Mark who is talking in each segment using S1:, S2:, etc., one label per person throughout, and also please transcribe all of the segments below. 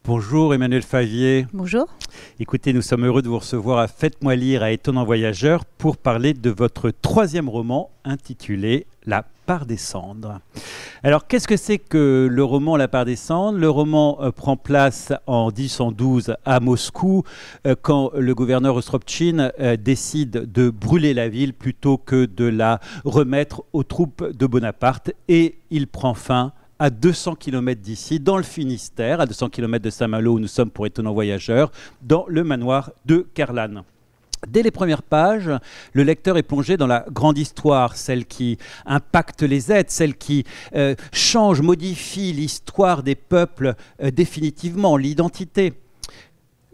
S1: Bonjour Emmanuel Favier.
S2: Bonjour.
S1: Écoutez, nous sommes heureux de vous recevoir à Faites-moi lire à Étonnant Voyageur pour parler de votre troisième roman intitulé La part des cendres. Alors, qu'est-ce que c'est que le roman La part des cendres? Le roman prend place en 1812 à Moscou quand le gouverneur Rostropchine décide de brûler la ville plutôt que de la remettre aux troupes de Bonaparte, et il prend fin à 200 km d'ici, dans le Finistère, à 200 km de Saint-Malo, où nous sommes pour Étonnants Voyageurs, dans le manoir de Kerlan. Dès les premières pages, le lecteur est plongé dans la grande histoire, celle qui impacte les êtres, celle qui change, modifie l'histoire des peuples définitivement, l'identité.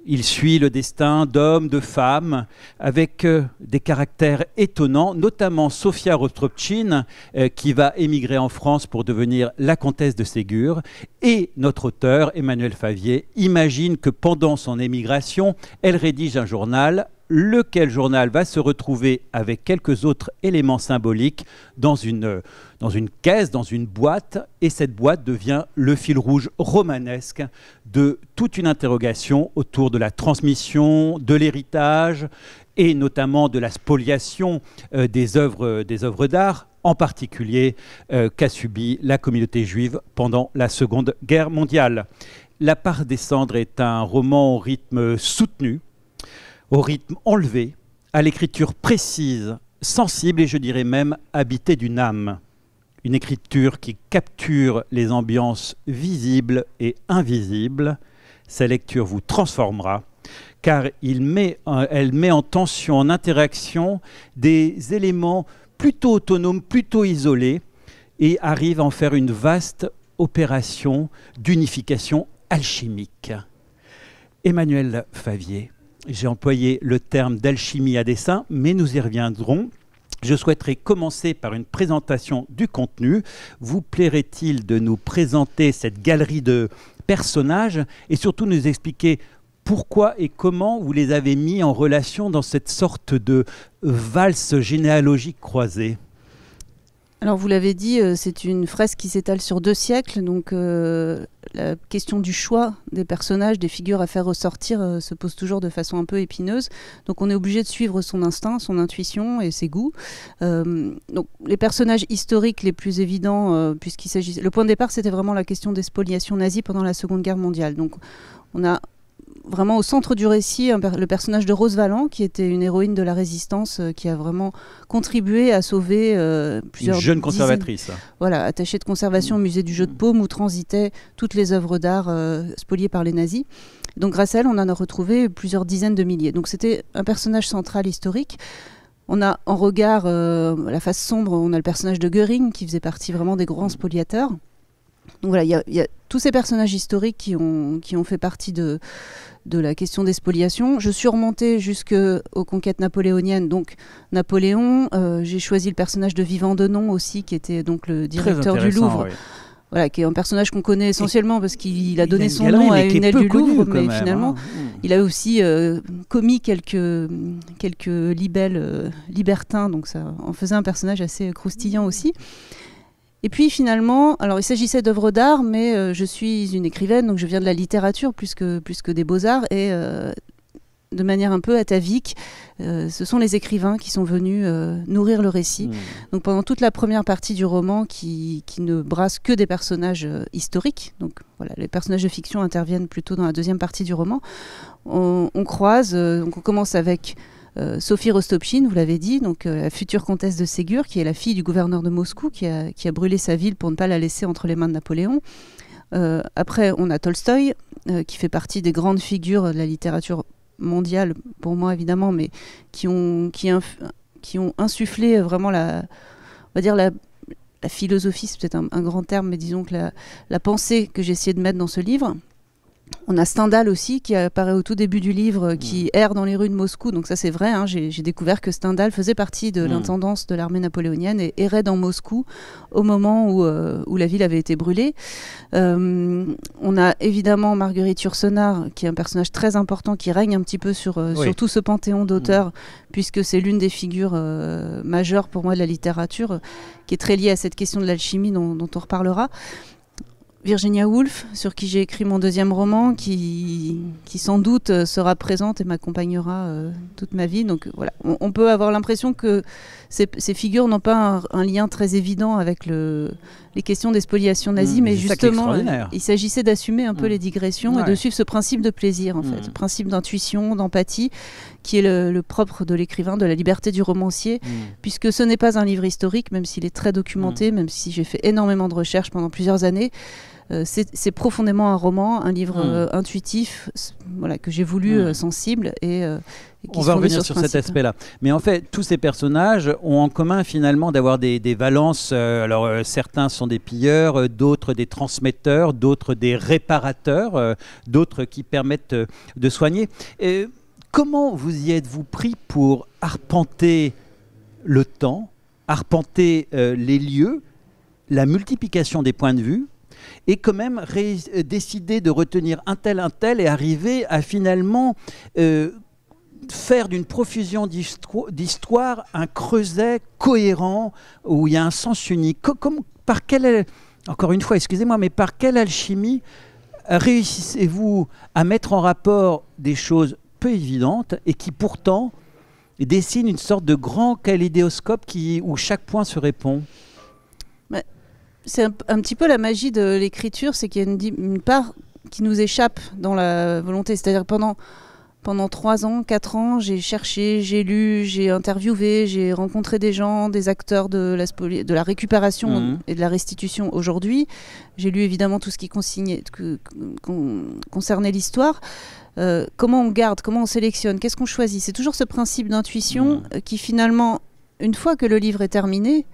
S1: Il suit le destin d'hommes, de femmes, avec des caractères étonnants, notamment Sofia Rostropchine, qui va émigrer en France pour devenir la comtesse de Ségur. Et notre auteur, Emmanuel Favier, imagine que pendant son émigration, elle rédige un journal, lequel journal va se retrouver avec quelques autres éléments symboliques dans une caisse, dans une boîte, et cette boîte devient le fil rouge romanesque de toute une interrogation autour de la transmission, de l'héritage, et notamment de la spoliation des œuvres d'art, en particulier qu'a subi la communauté juive pendant la Seconde Guerre mondiale. La part des cendres est un roman au rythme soutenu, au rythme enlevé, à l'écriture précise, sensible et je dirais même habitée d'une âme. Une écriture qui capture les ambiances visibles et invisibles. Sa lecture vous transformera, car elle met en tension, en interaction, des éléments plutôt autonomes, plutôt isolés, et arrive à en faire une vaste opération d'unification alchimique. Emmanuel Favier, j'ai employé le terme d'alchimie à dessein, mais nous y reviendrons. Je souhaiterais commencer par une présentation du contenu. Vous plairait-il de nous présenter cette galerie de personnages et surtout nous expliquer pourquoi et comment vous les avez mis en relation dans cette sorte de valse généalogique croisée?
S2: Alors vous l'avez dit, c'est une fresque qui s'étale sur 2 siècles, donc la question du choix des personnages, des figures à faire ressortir se pose toujours de façon un peu épineuse. Donc on est obligé de suivre son instinct, son intuition et ses goûts. Donc les personnages historiques les plus évidents, puisqu'il s'agit... Le point de départ, c'était vraiment la question des spoliations nazies pendant la Seconde Guerre mondiale. Donc on a vraiment au centre du récit le personnage de Rose Valland, qui était une héroïne de la résistance, qui a vraiment contribué à sauver plusieurs...
S1: Une jeune conservatrice.
S2: Voilà, attachée de conservation au musée du Jeu de Paume, où transitaient toutes les œuvres d'art spoliées par les nazis. Donc grâce à elle, on en a retrouvé plusieurs dizaines de milliers. Donc c'était un personnage central historique. On a en regard la face sombre, on a le personnage de Göring, qui faisait partie vraiment des grands spoliateurs. Donc voilà, il y a tous ces personnages historiques qui ont fait partie de la question des spoliations. Je suis remontée jusqu'aux conquêtes napoléoniennes, donc Napoléon. J'ai choisi le personnage de Vivant Denon aussi, qui était donc le directeur du Louvre. Oui. Voilà, qui est un personnage qu'on connaît essentiellement parce qu'il a donné son nom à une aile du Louvre, mais finalement, il a aussi commis quelques libelles libertins, donc ça en faisait un personnage assez croustillant aussi. Et puis finalement, alors il s'agissait d'œuvres d'art, mais je suis une écrivaine, donc je viens de la littérature plus que des beaux-arts, et de manière un peu atavique, ce sont les écrivains qui sont venus nourrir le récit. Donc pendant toute la première partie du roman, qui ne brasse que des personnages historiques, donc voilà, les personnages de fiction interviennent plutôt dans la deuxième partie du roman, on croise, donc on commence avec... Sophie Rostopchine, vous l'avez dit, donc la future comtesse de Ségur, qui est la fille du gouverneur de Moscou, qui a brûlé sa ville pour ne pas la laisser entre les mains de Napoléon. Après, on a Tolstoï, qui fait partie des grandes figures de la littérature mondiale, pour moi évidemment, mais qui ont insufflé vraiment on va dire la philosophie, c'est peut-être un grand terme, mais disons que la pensée que j'ai essayé de mettre dans ce livre. On a Stendhal aussi, qui apparaît au tout début du livre, qui erre dans les rues de Moscou. Donc ça, c'est vrai, hein, j'ai découvert que Stendhal faisait partie de l'intendance de l'armée napoléonienne et errait dans Moscou au moment où la ville avait été brûlée. On a évidemment Marguerite Yourcenar, qui est un personnage très important, qui règne un petit peu sur tout ce panthéon d'auteurs, puisque c'est l'une des figures majeures pour moi de la littérature, qui est très liée à cette question de l'alchimie dont on reparlera. Virginia Woolf, sur qui j'ai écrit mon deuxième roman, qui sans doute sera présente et m'accompagnera toute ma vie. Donc voilà, on peut avoir l'impression que ces figures n'ont pas un lien très évident avec les questions des spoliations nazies, mais justement, il s'agissait d'assumer un peu les digressions et de suivre ce principe de plaisir, en fait, ce principe d'intuition, d'empathie, qui est le propre de l'écrivain, de la liberté du romancier, puisque ce n'est pas un livre historique, même s'il est très documenté, même si j'ai fait énormément de recherches pendant plusieurs années. C'est profondément un roman, un livre intuitif, voilà, que j'ai voulu sensible et qui
S1: on va revenir sur cet aspect-là. Mais en fait, tous ces personnages ont en commun finalement d'avoir des valences. Certains sont des pilleurs, d'autres des transmetteurs, d'autres des réparateurs, d'autres qui permettent de soigner. Comment vous y êtes-vous pris pour arpenter le temps, arpenter les lieux, la multiplication des points de vue, et quand même décider de retenir un tel et arriver à finalement faire d'une profusion d'histoire un creuset cohérent où il y a un sens unique. Encore une fois, excusez-moi, mais par quelle alchimie réussissez-vous à mettre en rapport des choses peu évidentes et qui pourtant dessinent une sorte de grand kaléidoscope où chaque point se répond?
S2: C'est un petit peu la magie de l'écriture, c'est qu'il y a une part qui nous échappe dans la volonté. C'est-à-dire pendant 3 ans, 4 ans, j'ai cherché, j'ai lu, j'ai interviewé, j'ai rencontré des gens, des acteurs de la récupération et de la restitution aujourd'hui. J'ai lu évidemment tout ce qui concernait l'histoire. Comment on garde, comment on sélectionne, qu'est-ce qu'on choisit? C'est toujours ce principe d'intuition qui finalement, une fois que le livre est terminé,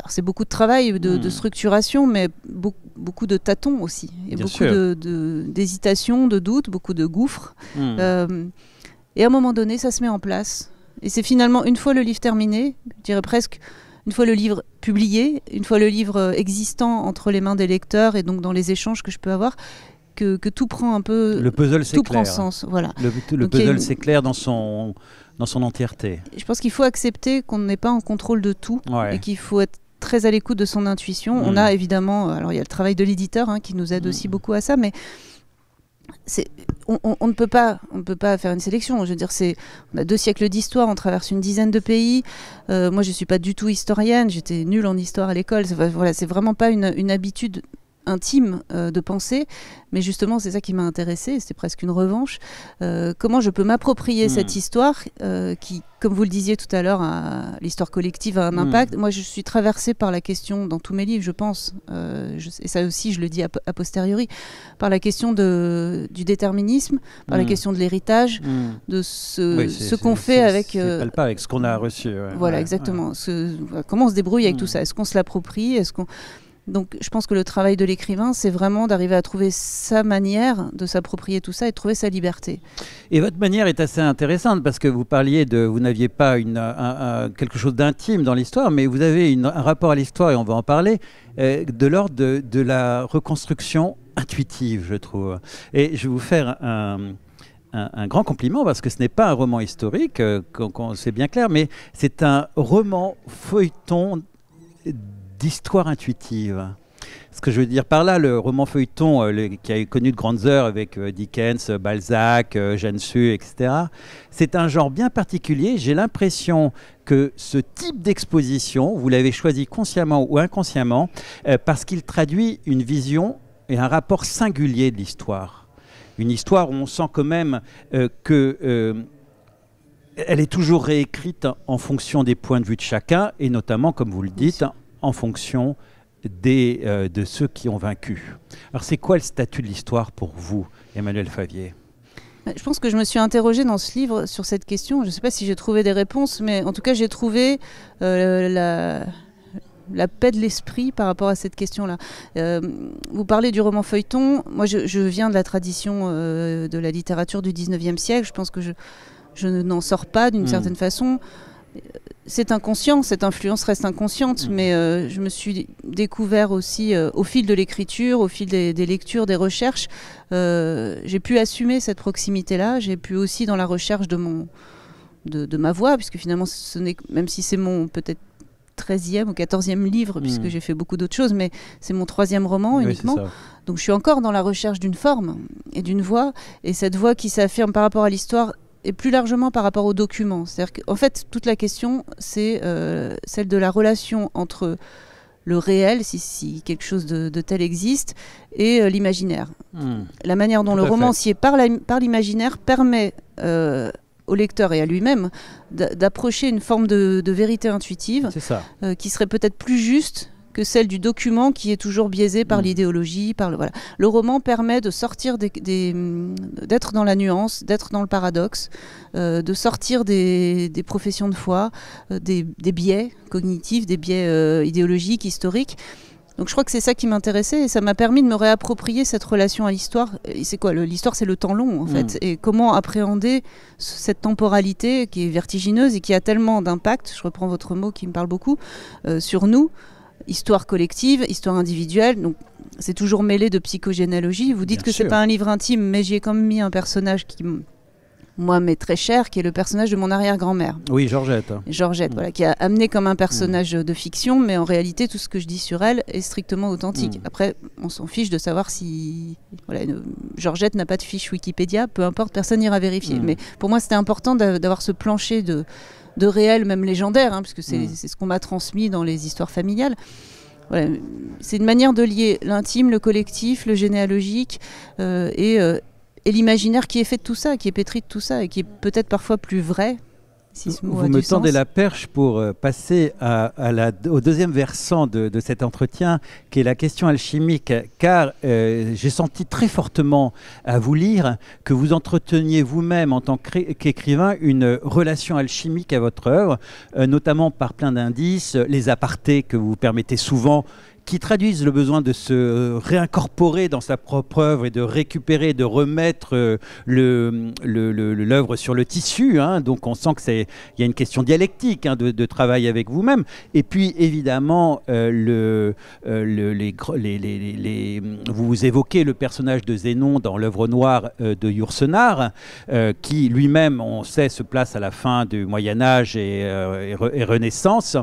S2: c'est beaucoup de travail, de structuration, mais beaucoup de tâtons aussi. Et
S1: Bien
S2: beaucoup
S1: sûr.
S2: d'hésitations, de doutes, beaucoup de gouffres. Et à un moment donné, ça se met en place. Et c'est finalement, une fois le livre terminé, je dirais presque, une fois le livre publié, une fois le livre existant entre les mains des lecteurs et donc dans les échanges que je peux avoir, que tout prend un peu...
S1: Le puzzle s'éclaire.
S2: Tout prend sens, voilà.
S1: Le puzzle s'éclaire dans son entièreté.
S2: Je pense qu'il faut accepter qu'on n'est pas en contrôle de tout et qu'il faut être très à l'écoute de son intuition. On a évidemment, alors il y a le travail de l'éditeur qui nous aide aussi beaucoup à ça, mais on ne peut pas faire une sélection. Je veux dire, on a 2 siècles d'histoire, on traverse une dizaine de pays. Moi, je suis pas du tout historienne, j'étais nulle en histoire à l'école. Voilà, c'est vraiment pas une habitude intime de penser, mais justement c'est ça qui m'a intéressée, c'était presque une revanche. Comment je peux m'approprier cette histoire qui, comme vous le disiez tout à l'heure, l'histoire collective a un impact. Moi je suis traversée par la question, dans tous mes livres je pense, et ça aussi je le dis a posteriori, par la question du déterminisme, par la question de l'héritage, de ce qu'on fait avec...
S1: C'est palpable avec ce qu'on a reçu.
S2: Voilà, exactement. Comment on se débrouille avec tout ça? Est-ce qu'on se l'approprie? Donc je pense que le travail de l'écrivain, c'est vraiment d'arriver à trouver sa manière de s'approprier tout ça et de trouver sa liberté.
S1: Et votre manière est assez intéressante parce que vous parliez vous n'aviez pas quelque chose d'intime dans l'histoire, mais vous avez un rapport à l'histoire, et on va en parler, de l'ordre de la reconstruction intuitive, je trouve. Et je vais vous faire un grand compliment parce que ce n'est pas un roman historique, c'est bien clair, mais c'est un roman feuilleton d'histoire intuitive. Ce que je veux dire par là, le roman feuilleton qui a connu de grandes heures avec Dickens, Balzac, Jeanne Sue, etc., c'est un genre bien particulier. J'ai l'impression que ce type d'exposition, vous l'avez choisi consciemment ou inconsciemment, parce qu'il traduit une vision et un rapport singulier de l'histoire. Une histoire où on sent quand même que... elle est toujours réécrite en fonction des points de vue de chacun, et notamment, comme vous le dites, en fonction de ceux qui ont vaincu. Alors c'est quoi le statut de l'histoire pour vous, Emmanuelle Favier?
S2: Je pense que je me suis interrogée dans ce livre sur cette question. Je ne sais pas si j'ai trouvé des réponses, mais en tout cas j'ai trouvé la paix de l'esprit par rapport à cette question-là. Vous parlez du roman feuilleton. Moi je viens de la tradition de la littérature du 19e siècle. Je pense que je n'en sors pas d'une certaine façon. C'est inconscient, cette influence reste inconsciente, mais je me suis découvert aussi au fil de l'écriture, au fil des lectures, des recherches. J'ai pu assumer cette proximité-là, j'ai pu aussi dans la recherche de ma voix, puisque finalement, même si c'est mon peut-être 13e ou 14e livre, puisque j'ai fait beaucoup d'autres choses, mais c'est mon 3e roman uniquement.
S1: Oui,
S2: donc je suis encore dans la recherche d'une forme et d'une voix, et cette voix qui s'affirme par rapport à l'histoire et plus largement par rapport au document. C'est-à-dire qu'en fait, toute la question, c'est celle de la relation entre le réel, si quelque chose de tel existe, et l'imaginaire. La manière dont le romancier, par l'imaginaire, permet au lecteur et à lui-même d'approcher une forme de vérité intuitive qui serait peut-être plus juste que celle du document qui est toujours biaisé par l'idéologie. Voilà. Le roman permet de sortir d'être dans la nuance, d'être dans le paradoxe, de sortir des professions de foi, des biais cognitifs, des biais idéologiques, historiques. Donc je crois que c'est ça qui m'intéressait, et ça m'a permis de me réapproprier cette relation à l'histoire. Et c'est quoi l'histoire? C'est le temps long, en fait. Et comment appréhender cette temporalité qui est vertigineuse et qui a tellement d'impact, je reprends votre mot qui me parle beaucoup, sur nous. Histoire collective, histoire individuelle, donc c'est toujours mêlé de psychogénéalogie. Vous dites que c'est pas un livre intime, mais j'y ai quand même mis un personnage qui, moi, m'est très cher, qui est le personnage de mon arrière-grand-mère.
S1: Oui, Georgette.
S2: Georgette, voilà, qui a amené comme un personnage de fiction, mais en réalité, tout ce que je dis sur elle est strictement authentique. Après, on s'en fiche de savoir si... Georgette n'a pas de fiche Wikipédia, peu importe, personne n'ira vérifier. Mais pour moi, c'était important d'avoir ce plancher de réel, même légendaire, puisque c'est ce qu'on m'a transmis dans les histoires familiales. Voilà. C'est une manière de lier l'intime, le collectif, le généalogique et l'imaginaire qui est fait de tout ça, qui est pétri de tout ça et qui est peut-être parfois plus vrai. Si ce mot
S1: Vous me tendez la perche pour passer au deuxième versant de cet entretien, qui est la question alchimique, car j'ai senti très fortement à vous lire que vous entreteniez vous-même en tant qu'écrivain une relation alchimique à votre œuvre, notamment par plein d'indices, les apartés que vous permettez souvent, qui traduisent le besoin de se réincorporer dans sa propre œuvre et de récupérer, de remettre l'œuvre sur le tissu. Donc on sent qu'il y a une question dialectique de travail avec vous-même. Et puis évidemment, vous évoquez le personnage de Zénon dans l'œuvre noire de Yourcenar, qui lui-même, on sait, se place à la fin du Moyen-Âge et Renaissance,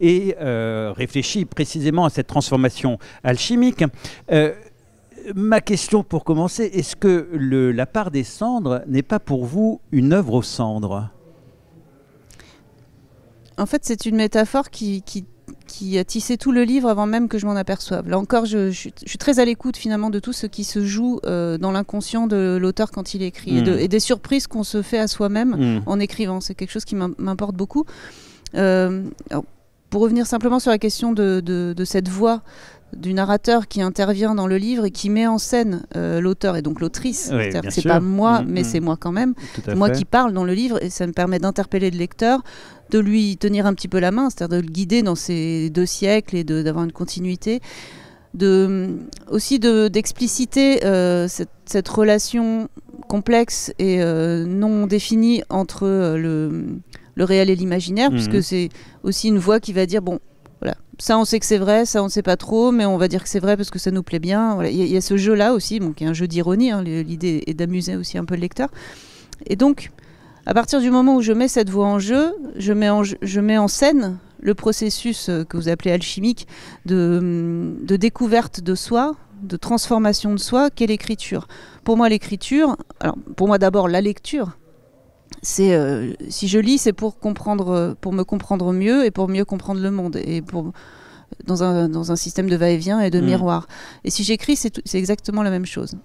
S1: et réfléchit précisément à cette transformation alchimique. Ma question pour commencer, est-ce que La part des cendres n'est pas pour vous une œuvre aux cendres?
S2: En fait, c'est une métaphore qui a tissé tout le livre avant même que je m'en aperçoive. Là encore, je suis très à l'écoute finalement de tout ce qui se joue dans l'inconscient de l'auteur quand il écrit, et des surprises qu'on se fait à soi-même en écrivant. C'est quelque chose qui m'importe beaucoup. Alors, pour revenir simplement sur la question de cette voix du narrateur qui intervient dans le livre et qui met en scène l'auteur et donc l'autrice.
S1: Oui,
S2: c'est pas moi, mais c'est moi quand même. Moi qui parle dans le livre, et ça me permet d'interpeller le lecteur, de lui tenir un petit peu la main, c'est-à-dire de le guider dans ces 2 siècles et d'avoir une continuité. Aussi d'expliciter cette relation complexe et non définie entre le réel et l'imaginaire, puisque c'est aussi une voix qui va dire, bon, voilà, ça on sait que c'est vrai, ça on ne sait pas trop, mais on va dire que c'est vrai parce que ça nous plaît bien. Voilà. Il y a ce jeu-là aussi, qui est un jeu d'ironie, l'idée est d'amuser aussi un peu le lecteur. Et donc, à partir du moment où je mets cette voix en jeu, je mets en scène le processus que vous appelez alchimique de découverte de soi, de transformation de soi, qu'est l'écriture. Pour moi, l'écriture, alors pour moi d'abord la lecture, c'est si je lis, c'est pour me comprendre mieux et pour mieux comprendre le monde et dans un système de va-et-vient et de miroir. Et si j'écris, c'est exactement la même chose.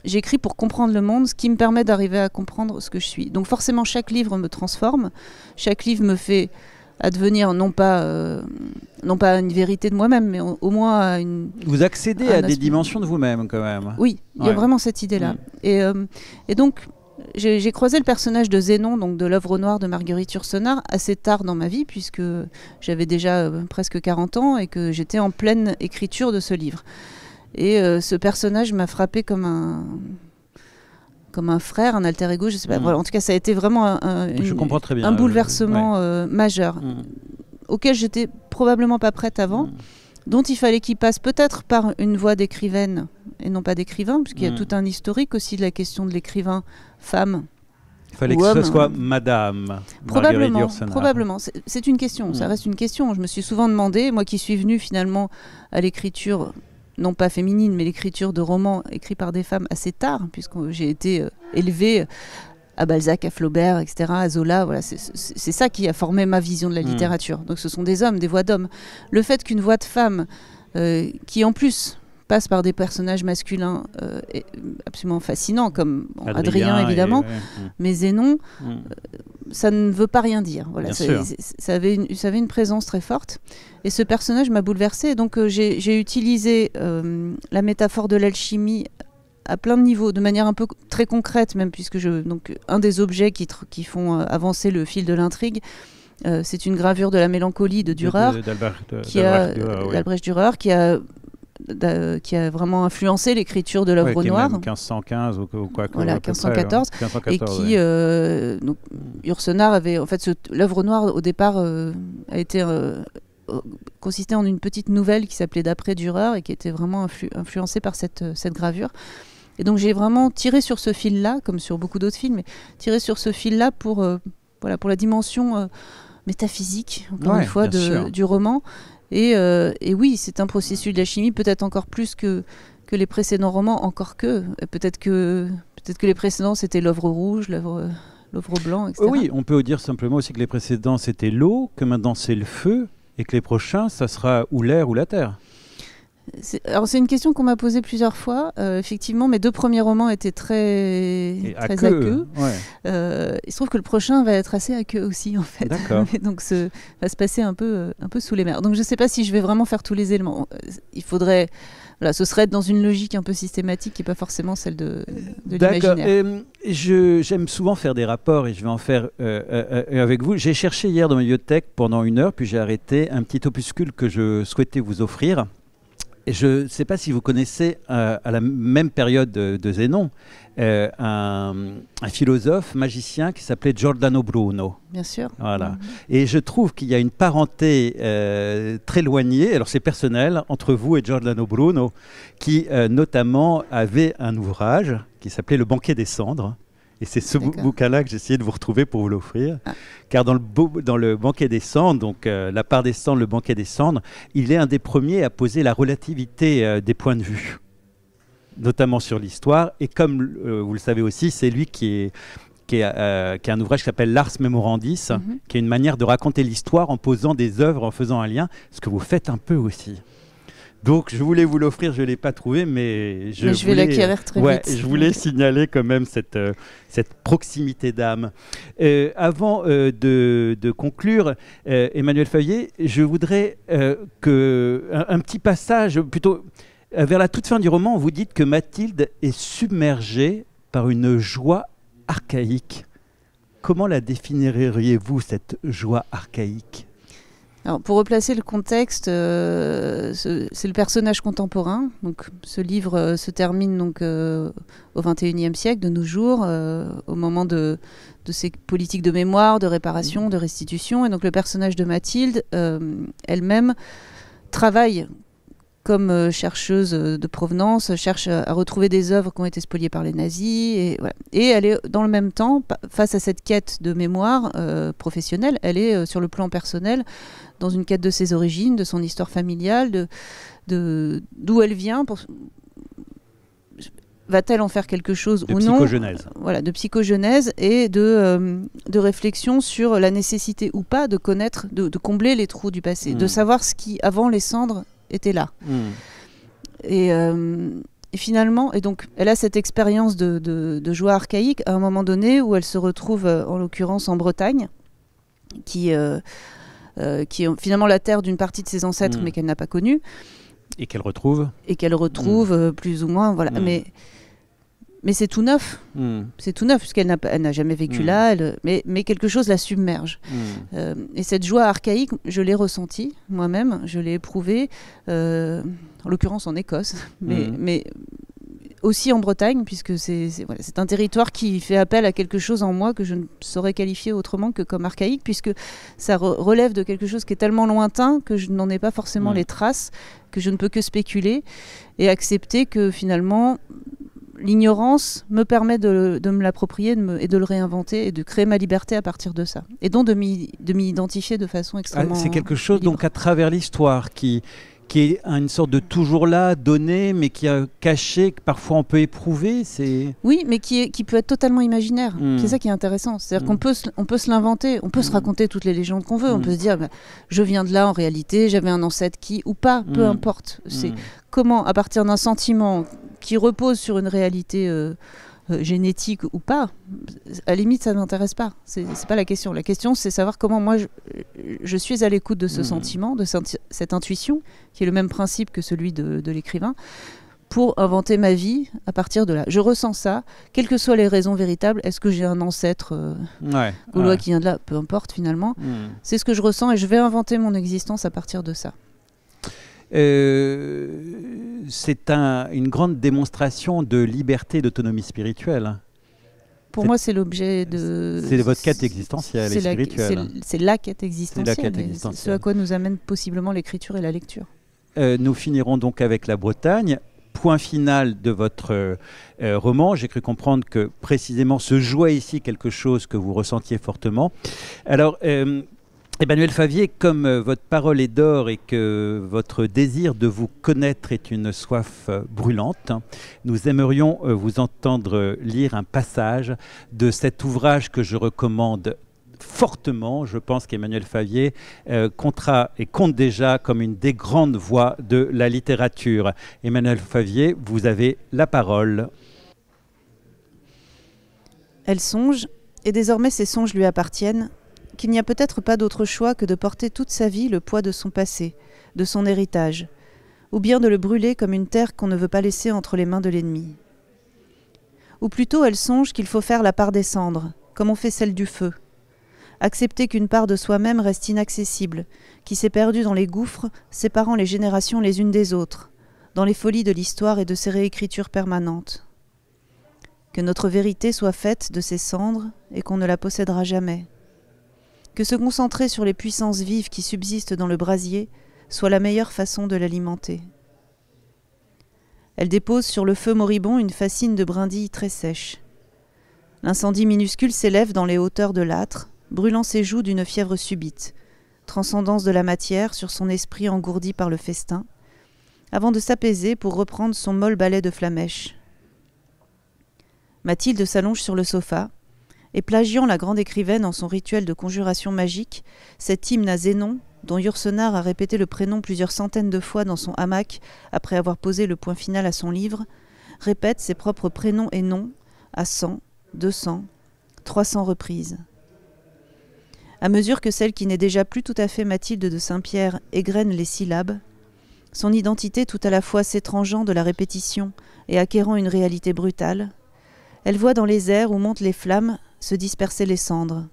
S2: J'écris pour comprendre le monde, ce qui me permet d'arriver à comprendre ce que je suis. Donc forcément, chaque livre me transforme, chaque livre me fait advenir non pas une vérité de moi-même, mais au moins à une...
S1: Vous accédez à des dimensions de vous-même quand même.
S2: Oui, il y a vraiment cette idée-là. Et donc, j'ai croisé le personnage de Zénon, donc de l'œuvre noire de Marguerite Yourcenar, assez tard dans ma vie, puisque j'avais déjà presque 40 ans et que j'étais en pleine écriture de ce livre. Et ce personnage m'a frappé comme un frère, un alter ego, je sais pas. Voilà, en tout cas, ça a été vraiment un bouleversement majeur, auquel j'étais probablement pas prête avant, dont il fallait qu'il passe peut-être par une voie d'écrivaine et non pas d'écrivain, puisqu'il y a tout un historique aussi de la question de l'écrivain femme.
S1: Il fallait que ce soit Madame
S2: Probablement,
S1: Yourcenar.
S2: probablement. C'est une question, ça reste une question. Je me suis souvent demandé, moi qui suis venue finalement à l'écriture, non pas féminine, mais l'écriture de romans écrits par des femmes assez tard, puisque j'ai été élevée à Balzac, à Flaubert, etc., à Zola. Voilà, c'est ça qui a formé ma vision de la littérature. Donc ce sont des hommes, des voix d'hommes. Le fait qu'une voix de femme, qui en plus passe par des personnages masculins absolument fascinants, comme Adrien évidemment, mais Zénon, ça ne veut pas rien dire. Voilà, ça avait une présence très forte. Et ce personnage m'a bouleversée. Donc j'ai utilisé la métaphore de l'alchimie à plein de niveaux, de manière un peu très concrète même, puisque un des objets qui font avancer le fil de l'intrigue, c'est une gravure de la mélancolie de Dürer, d'Albrecht Dürer, qui a vraiment influencé l'écriture de l'œuvre noire.
S1: 1515 ou quoi.
S2: Voilà, 1514.
S1: 1514.
S2: Et qui, donc, Yourcenar avait, en fait, l'œuvre noire au départ a été consistait en une petite nouvelle qui s'appelait D'après Dürer et qui était vraiment influencée par cette gravure. Et donc j'ai vraiment tiré sur ce fil-là, comme sur beaucoup d'autres films, mais tiré sur ce fil-là pour la dimension métaphysique, encore une fois, du roman. Et oui, c'est un processus de la chimie, peut-être encore plus que les précédents romans, encore que. Peut-être que les précédents, c'était l'œuvre rouge, l'œuvre blanc, etc.
S1: Oui, on peut dire simplement aussi que les précédents, c'était l'eau, que maintenant c'est le feu, et que les prochains, ça sera ou l'air ou la terre.
S2: Alors c'est une question qu'on m'a posée plusieurs fois. Effectivement, mes 2 premiers romans étaient très aqueux. Ouais. Il se trouve que le prochain va être assez aqueux aussi, en fait.
S1: D'accord.
S2: Donc va se passer un peu sous les mers. Donc je ne sais pas si je vais vraiment faire tous les éléments. Il faudrait... Voilà, ce serait être dans une logique un peu systématique qui n'est pas forcément celle de l'imaginaire.
S1: J'aime souvent faire des rapports et je vais en faire avec vous. J'ai cherché hier dans ma bibliothèque pendant 1 heure, puis j'ai arrêté un petit opuscule que je souhaitais vous offrir. Et je ne sais pas si vous connaissez, à la même période de Zénon, un philosophe magicien qui s'appelait Giordano Bruno.
S2: Bien sûr.
S1: Voilà. Et je trouve qu'il y a une parenté très éloignée, alors c'est personnel, entre vous et Giordano Bruno, qui notamment avait un ouvrage qui s'appelait Le Banquet des Cendres. Et c'est ce bouquin-là que j'ai essayé de vous retrouver pour vous l'offrir. Car dans le Banquet des Cendres, donc la part des cendres, le Banquet des Cendres, il est un des premiers à poser la relativité des points de vue, notamment sur l'histoire. Et comme vous le savez aussi, c'est lui qui a un ouvrage qui s'appelle L'Ars Memorandis, qui est une manière de raconter l'histoire en posant des œuvres, en faisant un lien, ce que vous faites un peu aussi. Donc, je voulais vous l'offrir, je ne l'ai pas trouvé, mais je
S2: vais l'acquérir très vite.
S1: Je voulais signaler quand même cette proximité d'âme. Avant de conclure, Emmanuel Feuillet, je voudrais un petit passage, plutôt vers la toute fin du roman, vous dites que Mathilde est submergée par une joie archaïque. Comment la définiriez-vous, cette joie archaïque ?
S2: Alors, pour replacer le contexte, c'est le personnage contemporain. Donc, ce livre se termine donc, au XXIe siècle, de nos jours, au moment de ces politiques de mémoire, de réparation, de restitution. Et donc, le personnage de Mathilde, elle-même, travaille comme chercheuse de provenance, cherche à retrouver des œuvres qui ont été spoliées par les nazis. Et, voilà. Et elle est, dans le même temps, face à cette quête de mémoire professionnelle, elle est, sur le plan personnel, dans une quête de ses origines, de son histoire familiale, d'où elle vient. Va-t-elle en faire quelque chose ou non ?
S1: Psychogenèse.
S2: Voilà, de psychogenèse et de réflexion sur la nécessité ou pas de connaître, de combler les trous du passé, de savoir ce qui, avant les cendres, était là. Et finalement, et donc, elle a cette expérience de joie archaïque à un moment donné où elle se retrouve, en l'occurrence, en Bretagne, qui est finalement la terre d'une partie de ses ancêtres, mais qu'elle n'a pas connue.
S1: Et qu'elle retrouve.
S2: Plus ou moins, voilà. Mais c'est tout neuf. C'est tout neuf, puisqu'elle n'a jamais vécu là, mais quelque chose la submerge. Et cette joie archaïque, je l'ai ressentie moi-même, je l'ai éprouvée, en l'occurrence en Écosse, mais aussi en Bretagne, puisque c'est un territoire qui fait appel à quelque chose en moi que je ne saurais qualifier autrement que comme archaïque, puisque ça relève de quelque chose qui est tellement lointain que je n'en ai pas forcément les traces, que je ne peux que spéculer et accepter que finalement l'ignorance me permet de me l'approprier et de le réinventer et de créer ma liberté à partir de ça. Et donc de m'y identifier de façon extrêmement
S1: c'est quelque chose
S2: libre.
S1: donc à travers l'histoire qui est une sorte de toujours là, donné, mais qui est caché, que parfois on peut éprouver.
S2: Oui, mais qui peut être totalement imaginaire. C'est ça qui est intéressant. C'est-à-dire qu'on peut se l'inventer, on peut se raconter toutes les légendes qu'on veut. On peut se dire, je viens de là en réalité, j'avais un ancêtre qui, ou pas, peu importe. C'est comment, à partir d'un sentiment qui repose sur une réalité génétique ou pas, à la limite, ça ne m'intéresse pas. C'est pas la question. La question, c'est savoir comment moi, je suis à l'écoute de ce sentiment, de cette intuition, qui est le même principe que celui de l'écrivain, pour inventer ma vie à partir de là. Je ressens ça, quelles que soient les raisons véritables. Est-ce que j'ai un ancêtre gaulois qui vient de là? Peu importe, finalement. C'est ce que je ressens et je vais inventer mon existence à partir de ça.
S1: C'est une grande démonstration de liberté et d'autonomie spirituelle.
S2: Pour moi, c'est l'objet de...
S1: C'est votre quête existentielle et spirituelle.
S2: C'est la quête existentielle. C'est ce à quoi nous amène possiblement l'écriture et la lecture.
S1: Nous finirons donc avec la Bretagne. Point final de votre roman. J'ai cru comprendre que précisément se jouait ici quelque chose que vous ressentiez fortement. Alors, Emmanuel Favier, comme votre parole est d'or et que votre désir de vous connaître est une soif brûlante, nous aimerions vous entendre lire un passage de cet ouvrage que je recommande fortement. Je pense qu'Emmanuel Favier comptera et compte déjà comme une des grandes voix de la littérature. Emmanuel Favier, vous avez la parole.
S2: Elle songe, et désormais ces songes lui appartiennent, qu'il n'y a peut-être pas d'autre choix que de porter toute sa vie le poids de son passé, de son héritage, ou bien de le brûler comme une terre qu'on ne veut pas laisser entre les mains de l'ennemi. Ou plutôt elle songe qu'il faut faire la part des cendres, comme on fait celle du feu. Accepter qu'une part de soi-même reste inaccessible, qui s'est perdue dans les gouffres séparant les générations les unes des autres, dans les folies de l'histoire et de ses réécritures permanentes. Que notre vérité soit faite de ces cendres et qu'on ne la possédera jamais. Que se concentrer sur les puissances vives qui subsistent dans le brasier soit la meilleure façon de l'alimenter. Elle dépose sur le feu moribond une fascine de brindilles très sèches. L'incendie minuscule s'élève dans les hauteurs de l'âtre, brûlant ses joues d'une fièvre subite, transcendance de la matière sur son esprit engourdi par le festin, avant de s'apaiser pour reprendre son molle balai de flamèche. Mathilde s'allonge sur le sofa, et plagiant la grande écrivaine en son rituel de conjuration magique, cet hymne à Zénon, dont Yourcenar a répété le prénom plusieurs centaines de fois dans son hamac après avoir posé le point final à son livre, répète ses propres prénoms et noms à 100, 200, 300 reprises. À mesure que celle qui n'est déjà plus tout à fait Mathilde de Saint-Pierre égrène les syllabes, son identité tout à la fois s'étrangeant de la répétition et acquérant une réalité brutale, elle voit dans les airs où montent les flammes se disperser les cendres.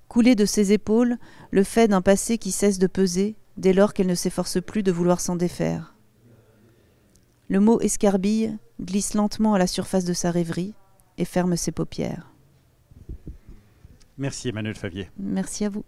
S2: Couler de ses épaules le fait d'un passé qui cesse de peser dès lors qu'elle ne s'efforce plus de vouloir s'en défaire. Le mot escarbille glisse lentement à la surface de sa rêverie et ferme ses paupières.
S1: Merci Emmanuel Favier.
S2: Merci à vous.